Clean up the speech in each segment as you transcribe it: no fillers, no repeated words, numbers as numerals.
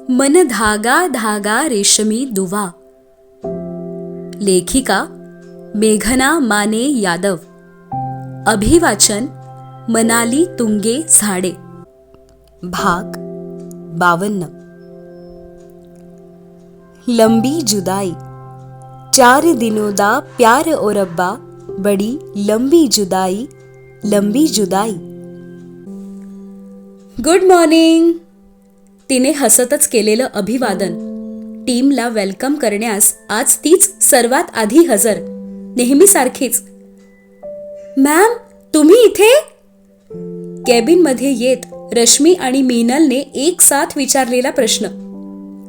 मन धागा धागा रेशमी दुवा. लेखिका मेघना माने यादव. अभिवाचन मनाली तुंगे झाडे. भाग 52. लंबी जुदाई. 4 दिनों दा प्यार ओ रब्बा, बड़ी लंबी जुदाई, लंबी जुदाई. Good morning. तिने हसतच केलेलं अभिवादन. टीमला वेलकम करण्यास आज तीच सर्वात आधी हजर, नेहमीसारखीच. मॅम, तुम्ही इथे? कॅबिनमध्ये येत रश्मी आणि मीनलने एक साथ विचारलेला प्रश्न.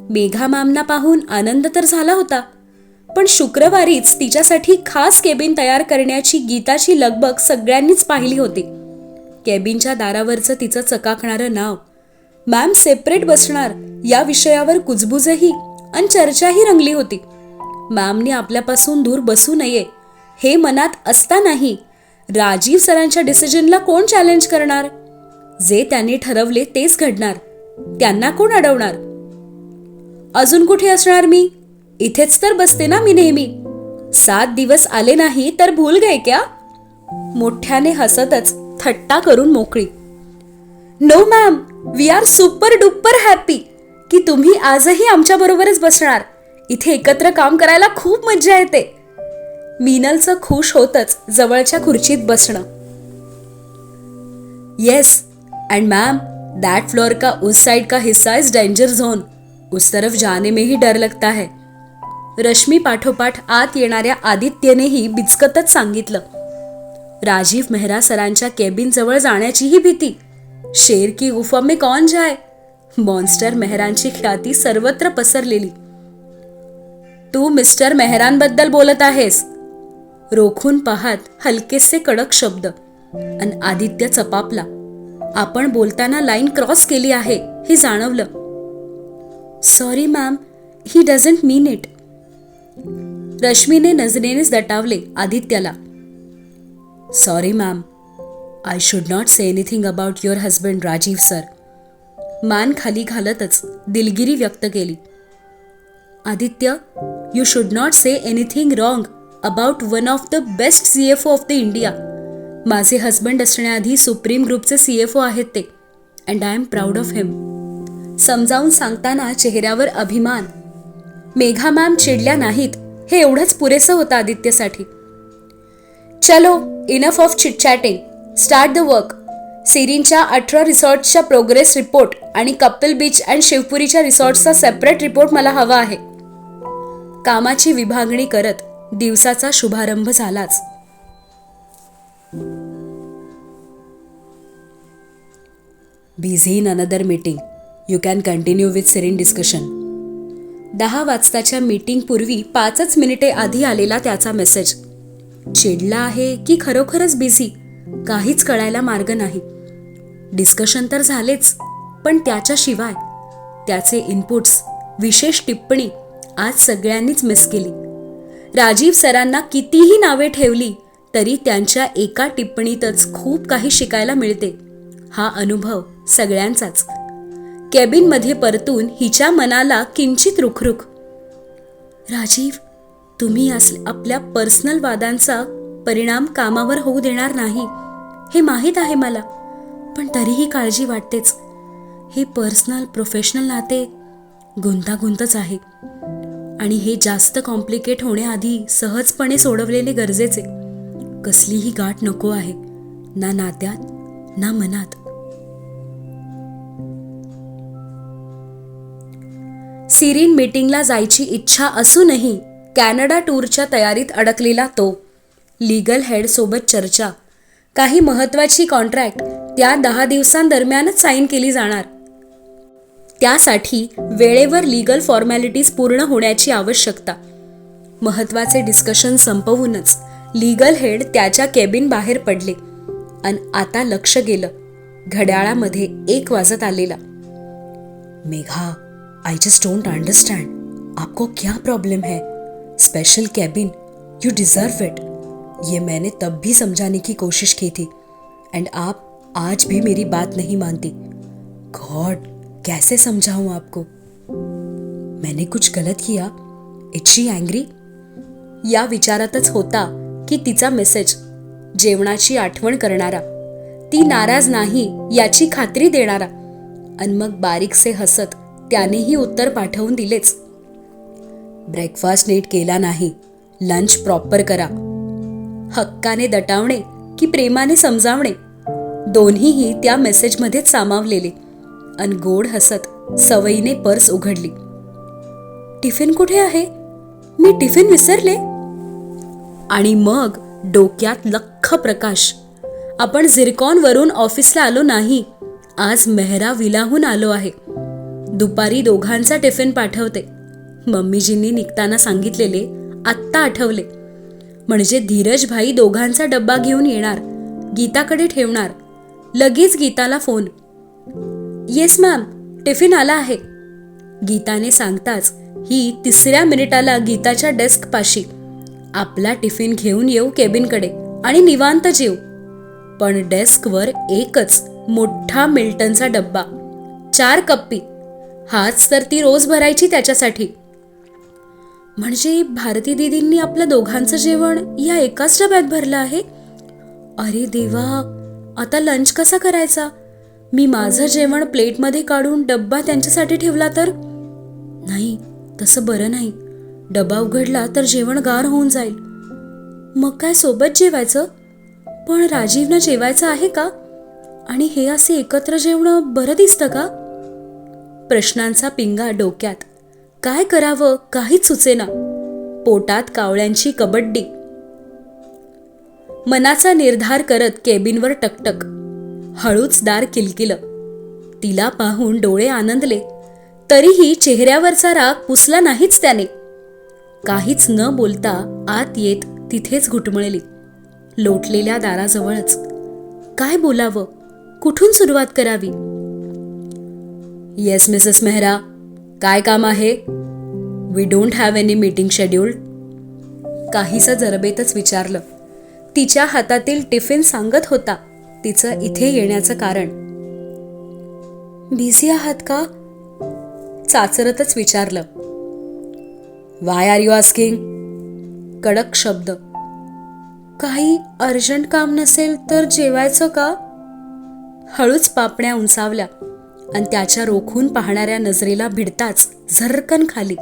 मेघा मॅमना पाहून आनंद तर झाला होता, पण शुक्रवारीच तिच्यासाठी खास केबिन तयार करण्याची गीताची लगबग सगळ्यांनीच पाहिली होती. केबिनच्या दारावरचं तिचं चकाकणारं नाव, मॅम सेपरेट बसणार या विषयावर कुजबुजही आणि चर्चाही रंगली होती. मॅमने आपल्यापासून दूर बसू नये हे मनात असतानाही राजीव सरांच्या डिसिजनला कोण चॅलेंज करणार? जे त्यांनी ठरवले तेच घडणार, त्यांना कोण अडवणार? अजून कुठे असणार मी? इथेच तर बसते ना मी नेहमी. 7 दिवस आले नाही तर भूल गए क्या? मोठ्याने हसतच थट्टा करून मोकळी. No ma'am, we are super duper happy की तुम्ही आजही आमच्या बरोबरच बसणार. इथे एकत्र काम करायला खूप मज्जा येते. मीनलचं खुश होतच जवळच्या खुर्चीत बसणं. Yes end ma'am, that floor का उस साइड का हिस्सा इज डेंजर जोन. उस तरफ जाने में ही डर लगता है. रश्मी पाठोपाठ आत येणाऱ्या आदित्यनेही बिचकतच सांगितलं. राजीव मेहरा सरांच्या केबिन जवळ जाण्याचीही भीती. शेर की गुफा में कौन जाए? मॉन्स्टर मेहरांची ख्याती सर्वत्र पसरलेली. तू मिस्टर मेहरांबद्दल बोलत आहेस? रोखून पाहत हलकेसे कडक शब्द. आणि आदित्य चपापला. आपण बोलताना लाईन क्रॉस केली आहे हे जाणवलं. Sorry ma'am, he doesn't mean it. रश्मीने नजरेनेच दटावले आदित्याला. Sorry ma'am, I should not say anything about your husband Rajiv sir. मान खाली घालतच दिलगिरी व्यक्त केली. Aditya, you should not say anything wrong about one of the best CFO of the India. माझे हजबंड असण्याआधी सुप्रीम ग्रुपचे CFO आहेत ते, and I am proud of him. समजावून सांगताना चेहऱ्यावर अभिमान. मेघा मॅम चिडल्या नाहीत हे एवढंच पुरेसं होतं आदित्यसाठी. चलो, enough of chitchatting, start the work. सिरीनच्या 18 रिसॉर्ट्सच्या प्रोग्रेस रिपोर्ट आणि कपिल बीच अँड शिवपुरीच्या रिसॉर्ट्सचा सेपरेट रिपोर्ट मला हवा आहे. कामाची विभागणी करत दिवसाचा शुभारंभ झालाच. Busy in another meeting. You can continue with Sirin discussion. 10 वाजताच्या मीटिंग पूर्वी 5 मिनिटे आधी आलेला त्याचा मेसेज. चिडला आहे की खरोखरच बिझी, काहीच कळायला मार्ग नाही. डिस्कशन तर झालेच, पण त्याच्याशिवाय त्याचे इनपुट्स, विशेष टिप्पणी आज सगळ्यांनीच मिस केली. राजीव सरांना कितीही नावे ठेवली तरी त्यांच्या एका टिप्पणीतच खूप काही शिकायला मिळते. हा अनुभव सगळ्यांचाच. केबिनमध्ये परतून हिच्या मनाला किंचित रुखरुख. राजीव, तुम्ही आपल्या पर्सनल वादांचा परिणाम कामावर होऊ देणार नाही हे माहीत आहे मला, पण तरीही काळजी वाटतेच. हे पर्सनल प्रोफेशनल नाते गुंतागुंतच आहे आणि हे जास्त कॉम्प्लिकेट होण्याआधी सहजपणे सोडवलेले गरजेचे. कसलीही गाठ नको आहे, ना नात्यात ना मनात. सिरीन मीटिंगला जायची इच्छा असूनही कॅनडा टूरच्या तयारीत अडकलेला तो. लीगल हेड सोबत चर्चा. काही महत्वाची कॉन्ट्रॅक्ट त्या 10 दिवसांदरम्यानच साईन केली जाणार. त्यासाठी वेळेवर लीगल फॉर्मॅलिटीज पूर्ण होण्याची आवश्यकता. महत्वाचे डिस्कशन संपवूनच लीगल हेड त्याच्या केबिन बाहेर पडले आणि आता लक्ष गेलं. घड्याळामध्ये 1 वाजत आलेला. Megha, I just don't understand. आपको क्या प्रॉब्लम है? Special cabin, you deserve it. ये मैंने तब भी समझाने की कोशिश की थी एंड आप आज भी मेरी बात नहीं मानती. गॉड, कैसे समझाऊं आपको? मैंने कुछ गलत किया? Is she angry? या विचारातच होता की तिचा मेसेज, जेवणाची आठवण करणारा, ती नाराज नाही याची खात्री देणारा. आणि मग बारीकसे हसत त्यानेही उत्तर पाठवून दिलेच. ब्रेकफास्ट नीट केला नाही, लंच प्रॉपर करा. हक्काने दटावणे की प्रेमाने समजावणे, दोन्हीही त्या मेसेजमध्येच सामावलेले. आणि गोड हसत सवयीने पर्स उघडली. टिफिन कुठे आहे? मी टिफिन विसरले. आणि मग डोक्यात लख्ख प्रकाश. आपण झिरकॉनवरून ऑफिसला आलो नाही, आज मेहरा विलाहून आलो आहे. दुपारी दोघांचा टिफिन पाठवते. मम्मीजींनी निघताना सांगितलेले आत्ता आठवले. म्हणजे धीरज भाई दोघांचा डब्बा घेऊन येणार, गीताकडे ठेवणार. लगेच गीताला फोन. येस मॅम, टिफिन आला आहे. गीताने सांगताच ही 3ऱ्या मिनिटाला गीताच्या डेस्क पाशी. आपला टिफिन घेऊन येऊ केबिनकडे आणि निवांत जेव. पण डेस्कवर एकच मोठा मिल्टनचा डब्बा, 4 कप्पी. हाच तर ती रोज भरायची त्याच्यासाठी. म्हणजे भारती दीदींनी आपल्या दोघांचं जेवण या एकाच डब्यात भरलं आहे. अरे देवा, आता लंच कसा करायचा? मी माझं जेवण प्लेटमध्ये काढून डब्बा त्यांच्यासाठी ठेवला तर? नाही, तसं बरं नाही. डबा उघडला तर जेवण गार होऊन जाईल. मग काय सोबत जेवायचं? पण राजीवनं जेवायचं आहे का? आणि हे असे एकत्र जेवणं बरं दिसतं का? प्रश्नांचा पिंगा डोक्यात. काय करावं काहीच सुचेना. पोटात कावळ्यांची कबड्डी. मनाचा निर्धार करत केबिनवर टकटक. हळूच दार किलकिलं. तिला पाहून डोळे आनंदले. तरीही चेहऱ्यावरचा राग पुसला नाहीच त्याने. काहीच न बोलता आत येत तिथेच घुटमळली. लोटलेल्या दाराजवळच. काय बोलावं? कुठून सुरुवात करावी? येस मिसेस मेहरा, काय काम आहे? We don't have any meeting scheduled. काहीसं जरबेतच विचारलं. तिच्या हातातील टिफिन सांगत होता तिचं इथे येण्याचं कारण. बिझी आहात का? चाचरतच विचारलं. Why are you asking? कडक शब्द. काही अर्जंट काम नसेल तर जेवायचं का? हळूच पापण्या उंचावल्या आणि त्याच्या रोखून पाहणाऱ्या नजरेला भिडताच झर्रकन खाली.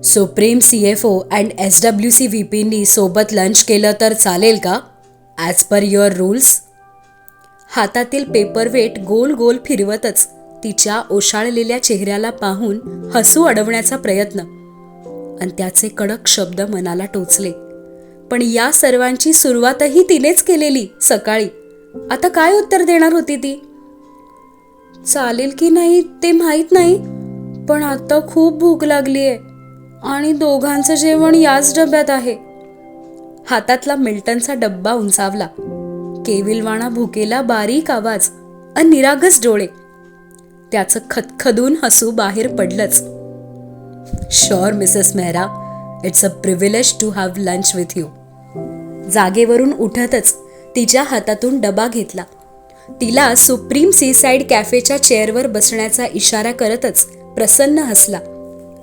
सुप्रीम CFO अँड SWC VPनी सोबत लंच केलं तर चालेल का? As per your rules. हातातील पेपरवेट गोल गोल फिरवतच तिच्या ओशाळलेल्या चेहऱ्याला पाहून हसू अडवण्याचा प्रयत्न. आणि त्याचे कडक शब्द मनाला टोचले. पण या सर्वांची सुरुवातही तिनेच केलेली सकाळी. आता काय उत्तर देणार होती ती? चालेल की नाही ते माहीत नाही, पण आता खूप भूक लागलीये आणि दोघांचं जेवण याच डब्यात आहे. हातातला मिल्टनचा डब्बा उंचावला. केविलवाणा भुकेला बारीक आवाज आणि निरागस डोळे. त्याचं खदखदून हसू बाहेर पडलंच. Sure Mrs Mehra, it's a privilege to have lunch with you. जागेवरून उठतच तिच्या हातातून डबा घेतला. तिला सुप्रीम सीसाइड कॅफेच्या चेअरवर बसण्याचा इशारा करतच प्रसन्न हसला.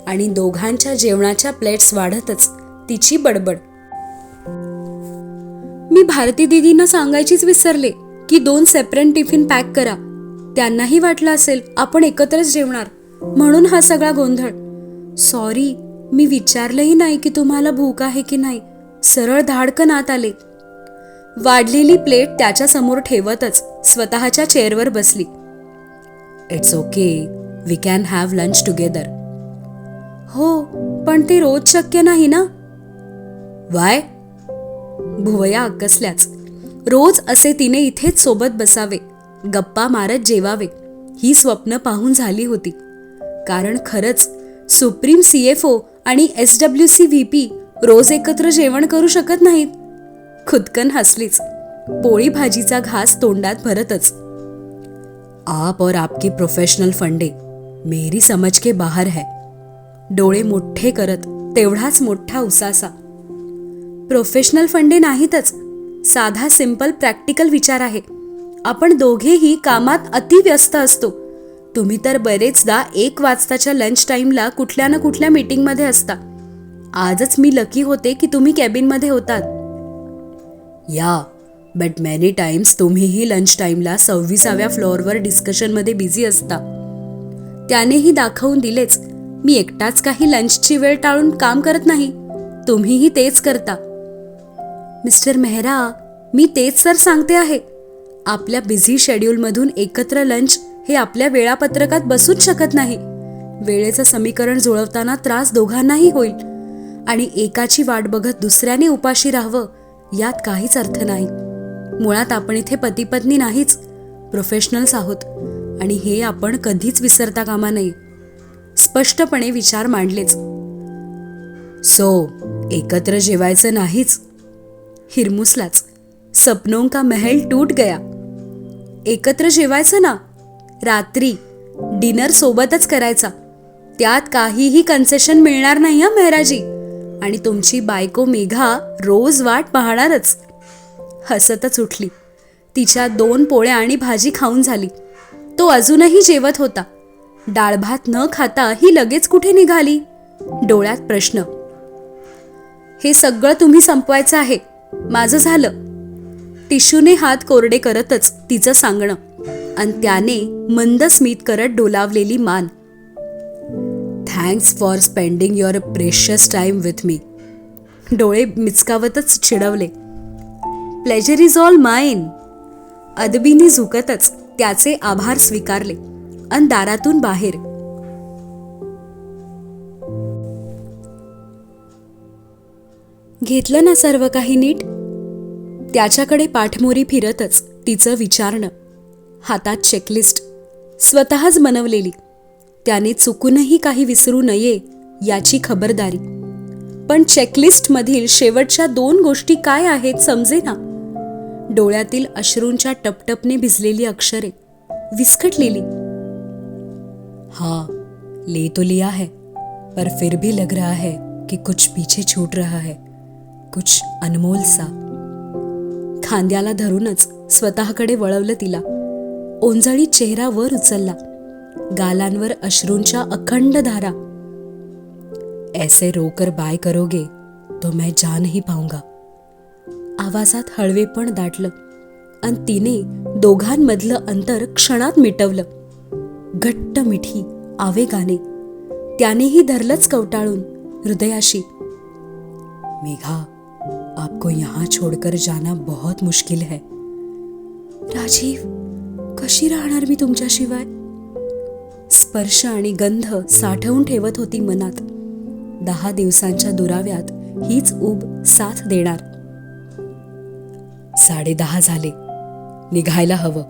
आणि दोघांच्या जेवणाच्या प्लेट्स वाढतच तिची बडबड. मी भारती दीदींना सांगायचीच विसरले की 2 सेपरेट टिफिन पॅक करा. त्यांनाही वाटलं असेल आपण एकत्रच जेवणार, म्हणून हा सगळा गोंधळ. सॉरी, मी विचारलंही नाही की तुम्हाला भूक आहे की नाही. सरळ धाडकन आत आले. वाढलेली प्लेट त्याच्या समोर ठेवतच स्वतःच्या चेअरवर बसली. It's okay, we can have lunch together. हो, पण ते रोज शक्य नाही ना. वाय? भुवया अकसल्याच. रोज असे तिने इथेच सोबत बसावे, गप्पा मारत जेवावे ही स्वप्न पाहून झाली होती. कारण खरंच सुप्रीम CFO आणि SWC VP रोज एकत्र जेवण करू शकत नाहीत. खुदकन हसलीच. पोळी भाजीचा घास तोंडात भरतच. आप और आपकी प्रोफेशनल फंडे मेरी समझ के बाहर है. डोळे मोठे करत तेवढाच मोठा उसासा. प्रोफेशनल फंडे नाहीतच, साधा सिंपल प्रॅक्टिकल विचार आहे. आपण दोघेही कामात अति व्यस्त असतो. तुम्ही तर बरेचदा 1 वाजताच्या लंच टाईमला कुठल्या ना कुठल्या मीटिंगमध्ये असता. आजच मी लकी होते की तुम्ही कॅबिनमध्ये होतात. या बट मेनी टाइम्स तुम्हीही लंच टाईमला 26व्या फ्लोअरवर डिस्कशनमध्ये बिझी असता. त्यानेही दाखवून दिलेच, मी एकटाच काही लंचची वेळ टाळून काम करत नाही. तुम्हीही तेच करता. मिस्टर मेहरा, मी तेच तर सांगते आहे. आपल्या बिझी शेड्यूलमधून एकत्र लंच हे आपल्या वेळापत्रकात बसूच शकत नाही. वेळेचं समीकरण जुळवताना त्रास दोघांनाही होईल आणि एकाची वाट बघत दुसऱ्याने उपाशी राहावं यात काहीच अर्थ नाही. मुळात आपण इथे पती पत्नी नाहीच, प्रोफेशनल्स आहोत आणि हे आपण कधीच विसरता कामा नये. स्पष्टपणे विचार मांडलेच. एकत्र जेवायचं नाहीच? हिरमुसलाच. सपनों का महल टूट गया. एकत्र जेवायचं ना, रात्री डिनर सोबतच करायचा. त्यात काहीही कन्सेशन मिळणार नाही हं मेहराजी. आणि तुमची बायको मेघा रोज वाट पाहणारच. हसतच उठली. तिच्या 2 पोळ्या आणि भाजी खाऊन झाली. तो अजूनही जेवत होता. डाळ भात न खाता ही लगेच कुठे निघाली? डोळ्यात प्रश्न. हे सगळं तुम्ही संपवायचं आहे. माझं झालं. टिशूने हात कोरडे करतच तिचं सांगणं आणि त्याने मंद स्मित करत डोलावलेली मान. Thanks for spending your precious time with me. डोळे मिचकावतच चिडवले. Pleasure is all mine. अदबीने झुकतच त्याचे आभार स्वीकारले आणि दारातून बाहेर. घेतलं ना सर्व काही नीट? त्याच्याकडे पाठमोरी फिरतच तिचं विचारणं. हातात चेकलिस्ट, स्वतःच बनवलेली. त्याने चुकूनही काही विसरू नये याची खबरदारी. पण चेकलिस्टमधील शेवटच्या 2 गोष्टी काय आहेत समजेना. डोळ्यातील अश्रूंच्या टपटपने भिजलेली अक्षरे, विस्कटलेली. हाँ, ले तो लिया है, पर फिर भी लग रहा है कि कुछ पीछे छूट रहा है, कुछ अनमोल सा. खांद्याला धरूनच स्वतःकडे वळवलं तिला. ओंजळीत चेहरा वर उचलला. गालांवर अश्रूंच्या अखंड धारा. ऐसे रोकर बाय करोगे तो मैं जा नहीं पाऊंगा. आवाजात हळवेपण दाटलं आणि तिने दोघांमधलं अंतर क्षणात मिटवलं. घट्ट मिठी आवेगाने त्यानेही धरलंच कवटाळून हृदयाशी. मेघा, आपको यहाँ छोड़कर जाना बहुत मुश्किल है. राजीव, कशी राहणार मी तुमच्याशिवाय? स्पर्श आणि गंध साठवून ठेवत होती मनात. 10 दिवसांच्या दुराव्यात हीच ऊब साथ देणार. 10:30 झाले, निघायला हवं.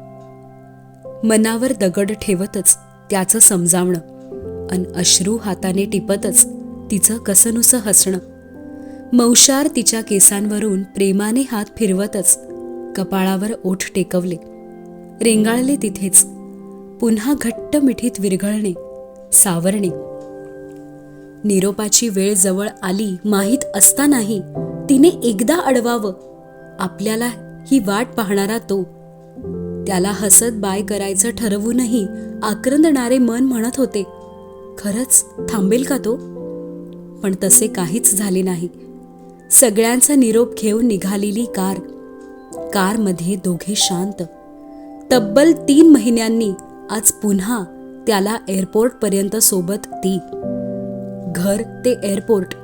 मनावर दगड ठेवतच त्याचं समजावणं अन अश्रू हाताने टिपतच तिचं कसनुसं हसणं. मौशार तिच्या केसांवरून प्रेमाने हात फिरवतच कपाळावर ओठ टेकवले. रेंगाळले तिथेच. पुन्हा घट्ट मिठीत विरघळणे, सावरणे. निरोपाची वेळ जवळ आली माहीत असतानाही तिने एकदा अडवावं. आपल्याला ही वाट पाहणारा तो. त्याला हसत बाय करायचं ठरवूनही आक्रंदणारे मन म्हणत होते, खरंच थांबेल का तो? पण तसे काहीच झाले नाही. सगळ्यांचा निरोप घेऊन निघालेली कार. कारमध्ये दोघे शांत. तब्बल 3 महिन्यांनी आज पुन्हा त्याला एअरपोर्टपर्यंत सोबत ती. घर ते एअरपोर्ट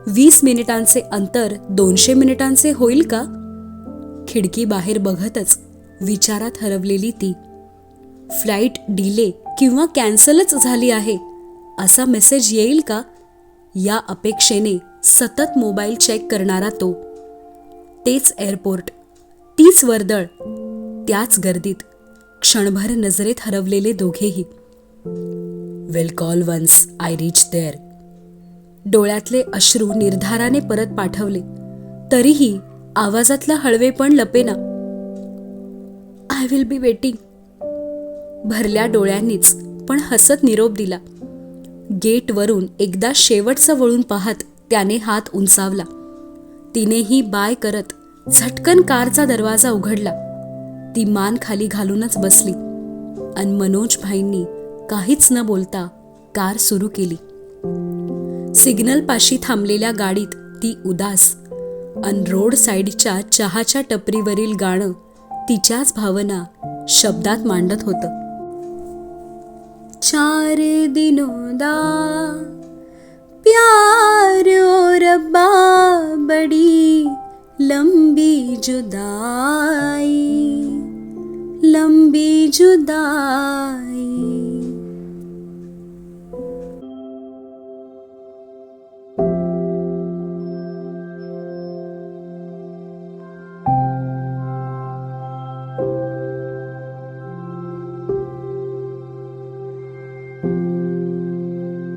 20 मिनिटांचे अंतर 200 मिनिटांचे होईल का? खिडकी बाहेर बघतच विचारात हरवलेली ती. फ्लाईट डिले किंवा कॅन्सलच झाली आहे असा मेसेज येईल का या अपेक्षेने सतत मोबाईल चेक करणारा तो. तेच एअरपोर्ट, तीच वर्दळ, त्याच गर्दीत क्षणभर नजरेत हरवलेले दोघेही. Will call once I reach there. डोळ्यातले अश्रू निर्धाराने परत पाठवले. तरीही आवाजातला हळवेपण लपेना. I will be waiting. भरल्या डोळ्यांनीच पण हसत निरोप दिला. गेटवरून एकदा शेवटचं वळून पाहत त्याने हात उंचावला. तिनेही बाय करत झटकन कारचा दरवाजा उघडला. ती मान खाली घालूनच बसली आणि मनोज भाईंनी काहीच न बोलता कार सुरू केली. सिग्नल पाशी थांबलेल्या गाडीत ती उदास अन रोड साईडच्या चहाच्या टपरीवरील गाणं तिच्याच भावना शब्दात मांडत होतं. 4 दिनों दा प्यार ओ रब्बा, बड़ी लंबी जुदाई, लंबी जुदाई.